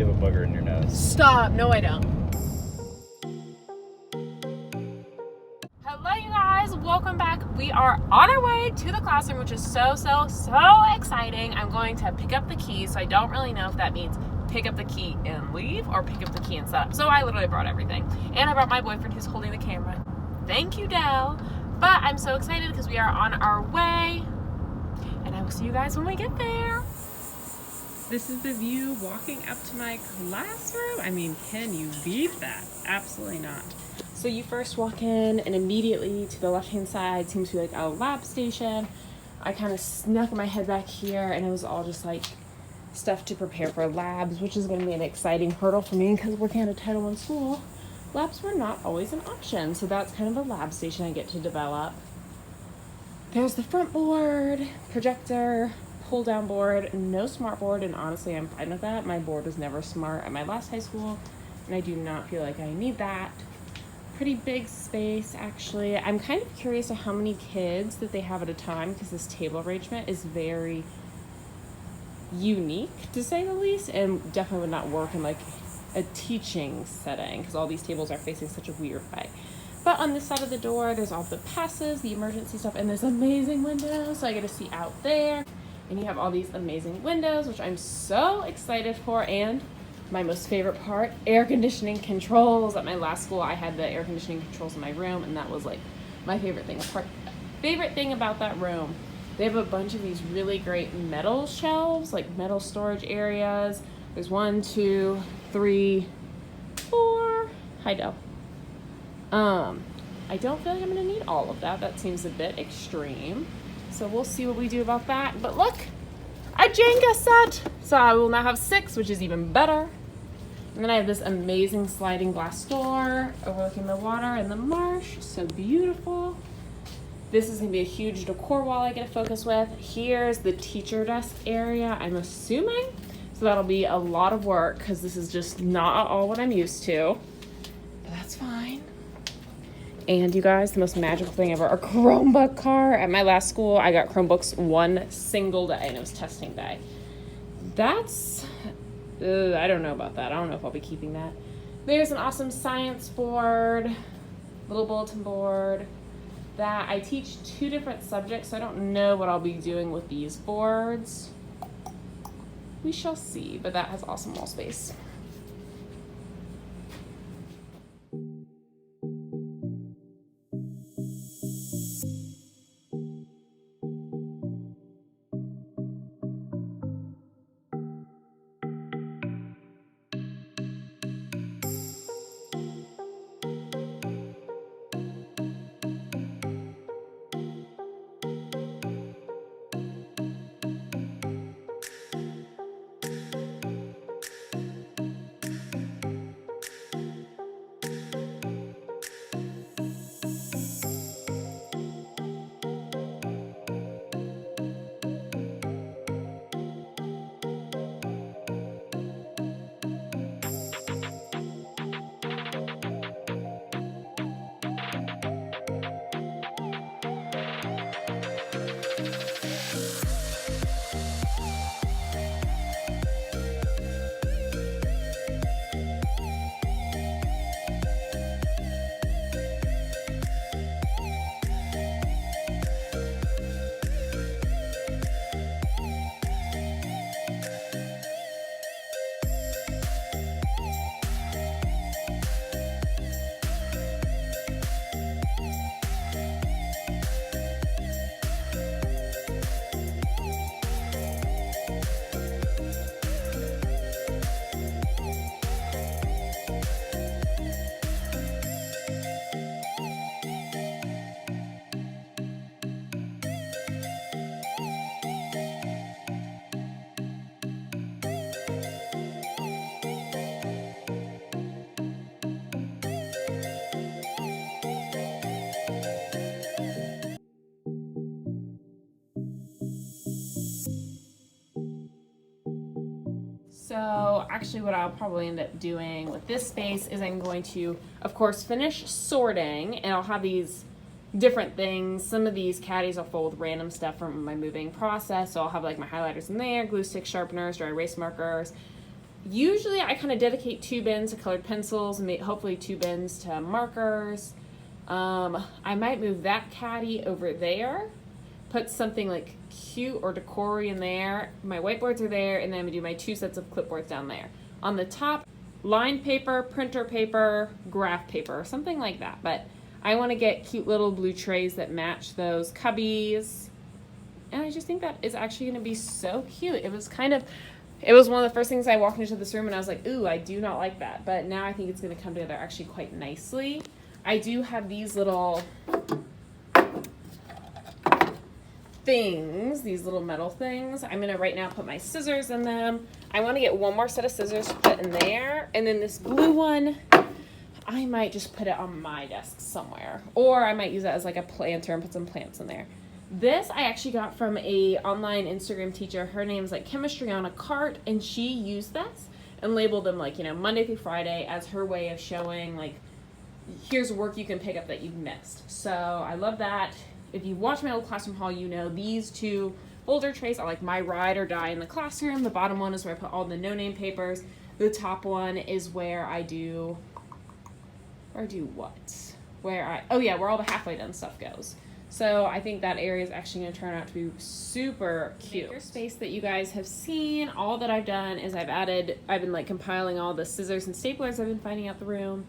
you have a booger in your nose. Stop. No, I don't. Hello, you guys. Welcome back. We are on our way to the classroom, which is so exciting. I'm going to pick up the key, so I don't really know if that means pick up the key and leave or pick up the key and set up. So I literally brought everything. And I brought my boyfriend who's holding the camera. Thank you, Dell. But I'm so excited because we are on our way. And I will see you guys when we get there. This is the view walking up to my classroom. I mean, can you beat that? Absolutely not. So you first walk in and immediately to the left-hand side seems to be like a lab station. I kind of snuck my head back here and it was all just like stuff to prepare for labs, which is going to be an exciting hurdle for me because working at a Title I school, labs were not always an option. So that's kind of a lab station I get to develop. There's the front board, projector, pull down board, no smart board, and honestly I'm fine with that. My board was never smart at my last high school and I do not feel like I need that. Pretty big space actually. I'm kind of curious to how many kids that they have at a time because this table arrangement is very unique to say the least and definitely would not work in like a teaching setting because all these tables are facing such a weird way. But on this side of the door there's all the passes, the emergency stuff, and this amazing window, so I get to see out there. And you have all these amazing windows, which I'm so excited for. And my most favorite part, air conditioning controls. At my last school, I had the air conditioning controls in my room, and that was like my favorite thing. Favorite thing about that room, they have a bunch of these really great metal shelves, like metal storage areas. There's 1, 2, 3, 4. Hi, Dell. I don't feel like I'm gonna need all of that. That seems a bit extreme. So we'll see what we do about that. But look, a Jenga set. So I will now have 6, which is even better. And then I have this amazing sliding glass door overlooking the water and the marsh. So beautiful. This is gonna be a huge decor wall I get to focus with. Here's the teacher desk area, I'm assuming. So that'll be a lot of work because this is just not all what I'm used to. But that's fine. And you guys, the most magical thing ever, a Chromebook car. At my last school, I got Chromebooks one single day, and it was testing day. That's, I don't know about that. I don't know if I'll be keeping that. There's an awesome science board, little bulletin board. That I teach 2 different subjects, so I don't know what I'll be doing with these boards. We shall see, but that has awesome wall space. So actually what I'll probably end up doing with this space is I'm going to, of course, finish sorting, and I'll have these different things. Some of these caddies are full with random stuff from my moving process, so I'll have like my highlighters in there, glue stick sharpeners, dry erase markers, usually I kind of dedicate 2 bins to colored pencils, hopefully 2 bins to markers. I might move that caddy over there, put something like cute or decor in there. My whiteboards are there, and then I'm gonna do my 2 sets of clipboards down there. On the top, lined paper, printer paper, graph paper, something like that. But I want to get cute little blue trays that match those cubbies. And I just think that is actually going to be so cute. It was one of the first things I walked into this room and I was like, ooh, I do not like that. But now I think it's going to come together actually quite nicely. I do have these little things, these little metal things. I'm going to right now put my scissors in them. I want to get one more set of scissors to put in there. And then this blue one, I might just put it on my desk somewhere. Or I might use it as like a planter and put some plants in there. This I actually got from a online Instagram teacher. Her name's like Chemistry on a Cart, and she used this and labeled them like, Monday through Friday as her way of showing like, here's work you can pick up that you've missed. So I love that. If you watch my old classroom haul, these 2 folder trays are like my ride or die in the classroom. The bottom one is where I put all the no-name papers. The top one is where I do, where all the halfway done stuff goes. So I think that area is actually going to turn out to be super cute. Maker space that you guys have seen, all that I've done is I've been like compiling all the scissors and staplers I've been finding out the room,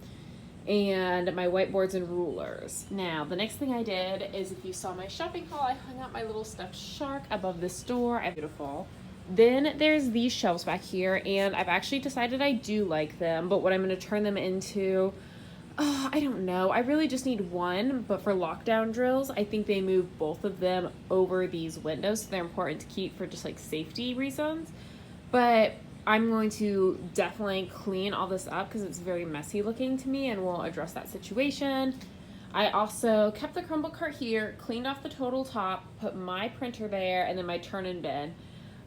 and my whiteboards and rulers. Now, the next thing I did is, if you saw my shopping haul, I hung out my little stuffed shark above this door. Beautiful. Then there's these shelves back here, and I've actually decided I do like them, but what I'm going to turn them into, I don't know. I really just need one, but for lockdown drills, I think they move both of them over these windows, so they're important to keep for just like safety reasons. But I'm going to definitely clean all this up because it's very messy looking to me, and we'll address that situation. I also kept the Chromebook cart here, cleaned off the total top, put my printer there, and then my turn-in bin.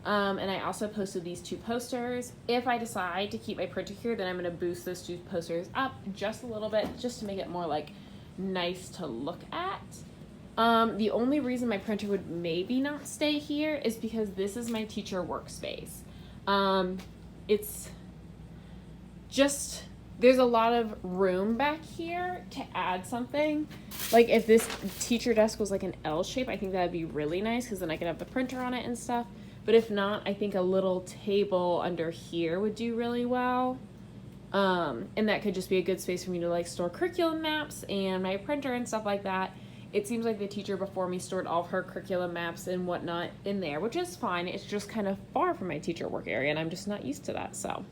And I also posted these 2 posters. If I decide to keep my printer here, then I'm going to boost those 2 posters up just a little bit, just to make it more like nice to look at. The only reason my printer would maybe not stay here is because this is my teacher workspace. It's just, there's a lot of room back here to add something. Like if this teacher desk was like an L shape, I think that would be really nice because then I could have the printer on it and stuff. But if not, I think a little table under here would do really well. And that could just be a good space for me to like store curriculum maps and my printer and stuff like that. It seems like the teacher before me stored all of her curriculum maps and whatnot in there, which is fine. It's just kind of far from my teacher work area, and I'm just not used to that. So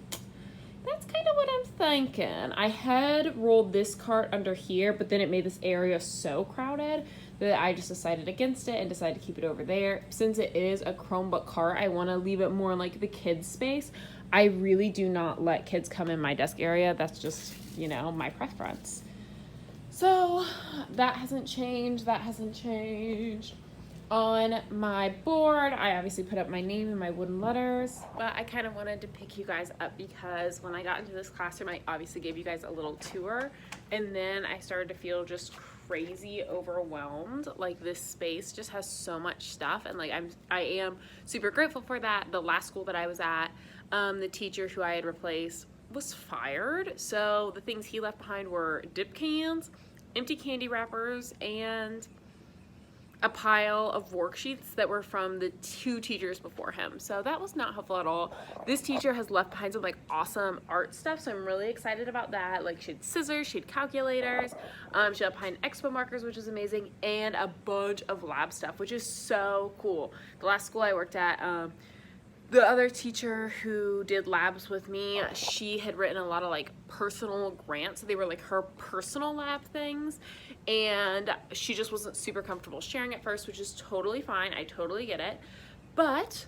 that's kind of what I'm thinking. I had rolled this cart under here, but then it made this area so crowded that I just decided against it and decided to keep it over there. Since it is a Chromebook cart, I want to leave it more like the kids' space. I really do not let kids come in my desk area. That's just, my preference. So that hasn't changed. On my board, I obviously put up my name and my wooden letters, but I kind of wanted to pick you guys up because when I got into this classroom, I obviously gave you guys a little tour, and then I started to feel just crazy overwhelmed. Like this space just has so much stuff, and like I am super grateful for that. The last school that I was at, the teacher who I had replaced was fired, so the things he left behind were dip cans, empty candy wrappers, and a pile of worksheets that were from the 2 teachers before him. So that was not helpful at all. This teacher has left behind some like awesome art stuff, so I'm really excited about that. Like she had scissors, she had calculators, she had behind expo markers, which is amazing, and a bunch of lab stuff, which is so cool. The last school I worked at, the other teacher who did labs with me, she had written a lot of like personal grants. So they were like her personal lab things, and she just wasn't super comfortable sharing at first, which is totally fine. I totally get it. But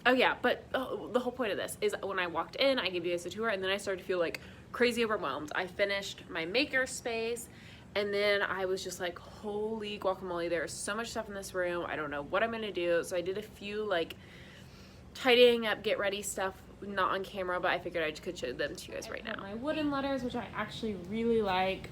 the whole point of this is when I walked in, I gave you guys a tour, and then I started to feel like crazy overwhelmed. I finished my maker space, and then I was just like, holy guacamole, there's so much stuff in this room. I don't know what I'm gonna do. So I did a few like tidying up, get ready stuff, not on camera, but I figured I could show them to you guys right now. My wooden letters, which I actually really like.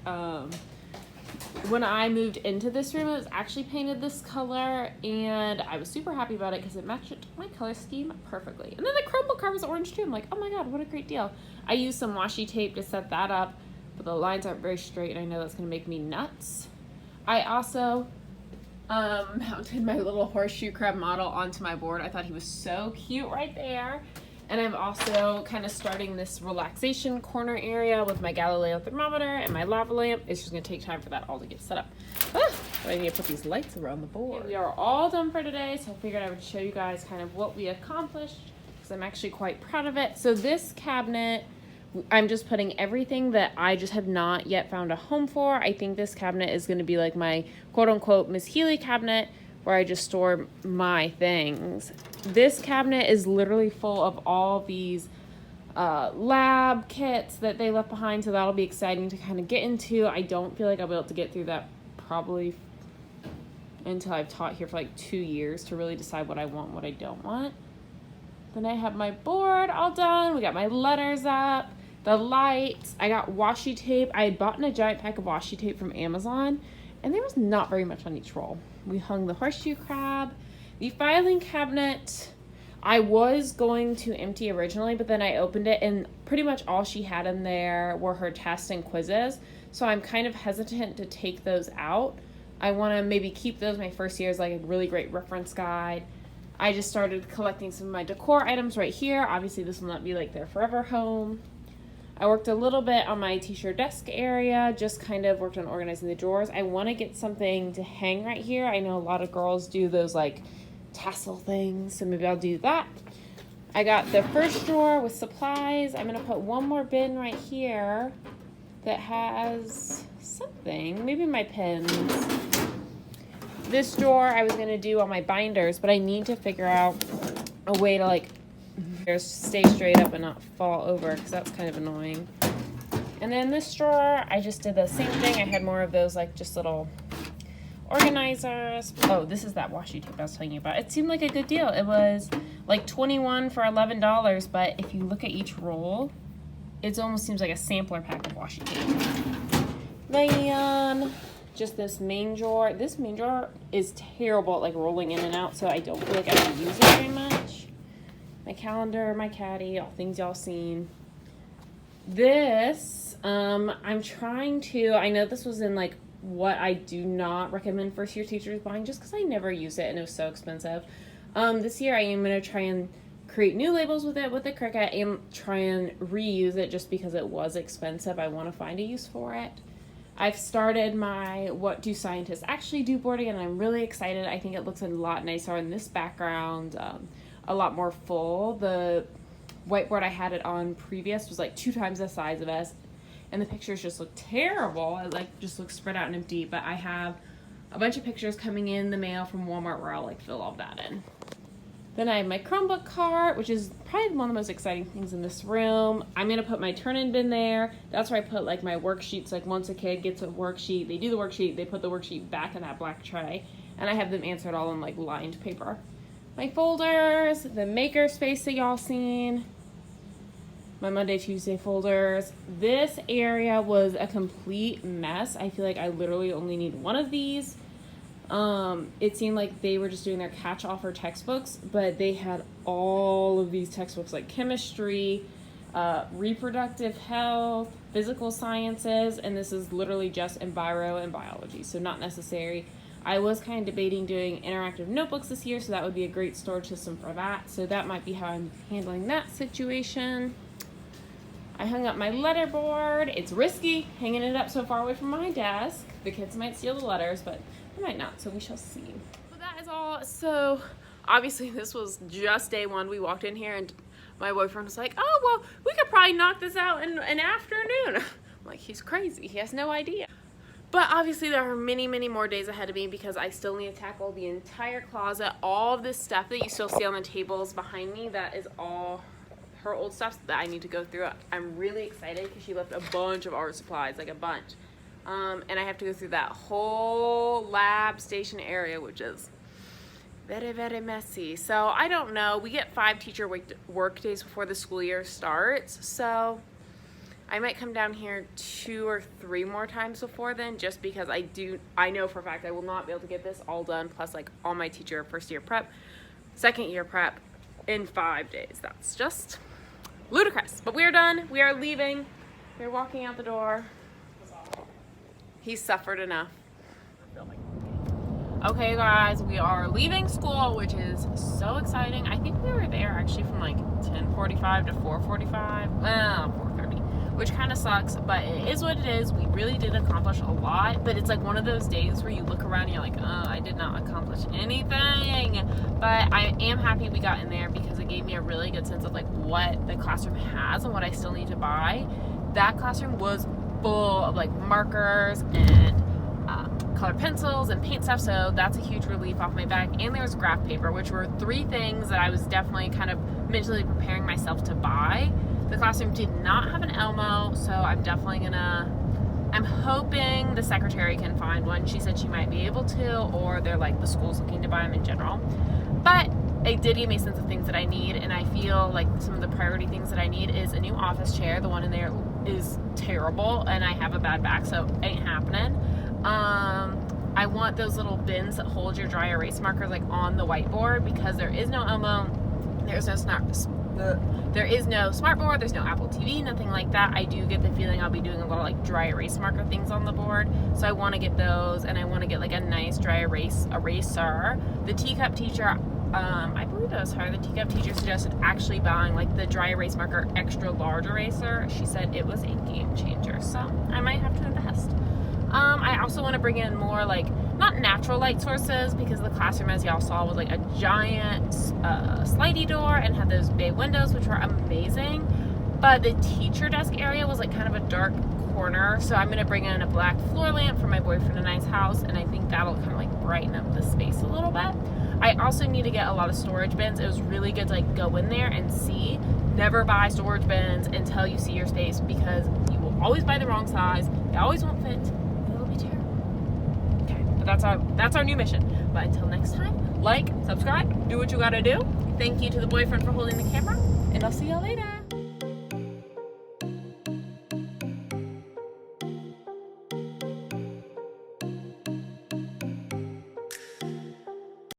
when I moved into this room, it was actually painted this color, and I was super happy about it because it matched my color scheme perfectly. And then the Chromebook cover was orange too. I'm like, oh my god, what a great deal. I used some washi tape to set that up, but the lines aren't very straight, and I know that's going to make me nuts. I also mounted my little horseshoe crab model onto my board. I thought he was so cute right there. And I'm also kind of starting this relaxation corner area with my Galileo thermometer and my lava lamp. It's just going to take time for that all to get set up. But I need to put these lights around the board. Okay, we are all done for today, so I figured I would show you guys kind of what we accomplished because I'm actually quite proud of it. So this cabinet, I'm just putting everything that I just have not yet found a home for. I think this cabinet is going to be like my quote-unquote Miss Healy cabinet where I just store my things. This cabinet is literally full of all these lab kits that they left behind, so that'll be exciting to kind of get into. I don't feel like I'll be able to get through that probably until I've taught here for like 2 years to really decide what I want and what I don't want. Then I have my board all done. We got my letters up, the lights. I got washi tape. I had bought a giant pack of washi tape from Amazon, and there was not very much on each roll. We hung the horseshoe crab. The filing cabinet, I was going to empty originally, but then I opened it, and pretty much all she had in there were her tests and quizzes. So I'm kind of hesitant to take those out. I want to maybe keep those my first year as like a really great reference guide. I just started collecting some of my decor items right here. Obviously, this will not be like their forever home. I worked a little bit on my teacher desk area, just kind of worked on organizing the drawers. I want to get something to hang right here. I know a lot of girls do those like tassel things, so maybe I'll do that. I got the first drawer with supplies. I'm going to put one more bin right here that has something, maybe my pens. This drawer I was going to do all my binders, but I need to figure out a way to like stay straight up and not fall over because that's kind of annoying. And then this drawer, I just did the same thing. I had more of those like just little organizers. Oh, this is that washi tape I was telling you about. It seemed like a good deal. It was like $21 for $11, but if you look at each roll, it almost seems like a sampler pack of washi tape. Then just this main drawer. This main drawer is terrible at like rolling in and out, so I don't feel like I can use it very much. My calendar, my caddy, all things y'all seen. This, I'm trying to, I know this was in like what I do not recommend first year teachers buying just because I never use it and it was so expensive. This year I am going to try and create new labels with it with the Cricut and try and reuse it just because it was expensive. I want to find a use for it. I've started my What Do Scientists Actually Do boarding and I'm really excited. I think it looks a lot nicer in this background. A lot more full. The whiteboard I had it on previous was like 2 times the size of us, and the pictures just look terrible. It like just looks spread out and empty, but I have a bunch of pictures coming in the mail from Walmart where I'll like fill all that in. Then I have my Chromebook cart, which is probably one of the most exciting things in this room. I'm gonna put my turn-in bin there. That's where I put like my worksheets. Like once a kid gets a worksheet, they do the worksheet, they put the worksheet back in that black tray, and I have them answered all in like lined paper. My folders, the maker space that y'all seen, my Monday, Tuesday folders. This area was a complete mess. I feel like I literally only need one of these. It seemed like they were just doing their catch-all for textbooks, but they had all of these textbooks like chemistry, reproductive health, physical sciences, and this is literally just enviro and biology, so not necessary. I was kind of debating doing interactive notebooks this year, so that would be a great storage system for that. So that might be how I'm handling that situation. I hung up my letter board. It's risky hanging it up so far away from my desk. The kids might steal the letters, but they might not, so we shall see. So that is all. So obviously this was just day one. We walked in here and my boyfriend was like, oh, well, we could probably knock this out in an afternoon. I'm like, he's crazy. He has no idea. But obviously there are many, many more days ahead of me because I still need to tackle the entire closet. All of this stuff that you still see on the tables behind me, that is all her old stuff that I need to go through. I'm really excited because she left a bunch of art supplies, like a bunch. And I have to go through that whole lab station area, which is very, very messy. So I don't know. We get 5 teacher work days before the school year starts. So I might come down here 2 or 3 more times before then, just because I know for a fact I will not be able to get this all done, plus like all my teacher first year prep, second year prep in 5 days. That's just ludicrous. But we're done. We are leaving. We're walking out the door. He's suffered enough. Okay guys, we are leaving school, which is so exciting. I think we were there actually from like 10:45 to 4:45, 4:30, which kind of sucks, but it is what it is. We really did accomplish a lot, but it's like one of those days where you look around and you're like, I did not accomplish anything. But I am happy we got in there because it gave me a really good sense of like what the classroom has and what I still need to buy. That classroom was full of like markers and colored pencils and paint stuff, so that's a huge relief off my back. And there was graph paper, which were 3 things that I was definitely kind of mentally preparing myself to buy. The classroom did not have an Elmo, so I'm hoping the secretary can find one. She said she might be able to, or they're like the school's looking to buy them in general. But it did give me a sense of things that I need, and I feel like some of the priority things that I need is a new office chair. The one in there is terrible, and I have a bad back, so it ain't happening. I want those little bins that hold your dry erase markers like on the whiteboard, because there is no Elmo, there is no smartboard, there's no Apple TV, nothing like that. I do get the feeling I'll be doing a lot of like dry erase marker things on the board, so I want to get those, and I want to get like a nice dry eraser. The teacup teacher, I believe it was her, the teacup teacher suggested actually buying like the dry erase marker extra large eraser. She said it was a game changer, so I might have to invest. I also want to bring in more like, not natural light sources, because the classroom, as y'all saw, was like a giant slidey door and had those bay windows, which were amazing. But the teacher desk area was like kind of a dark corner, so I'm going to bring in a black floor lamp for my boyfriend and I's house, and I think that'll kind of like brighten up the space a little bit. I also need to get a lot of storage bins. It was really good to like go in there and see. Never buy storage bins until you see your space, because you will always buy the wrong size. They always won't fit. It'll be terrible. Okay, but that's our new mission. But until next time, like, subscribe, do what you gotta do. Thank you to the boyfriend for holding the camera, and I'll see y'all later.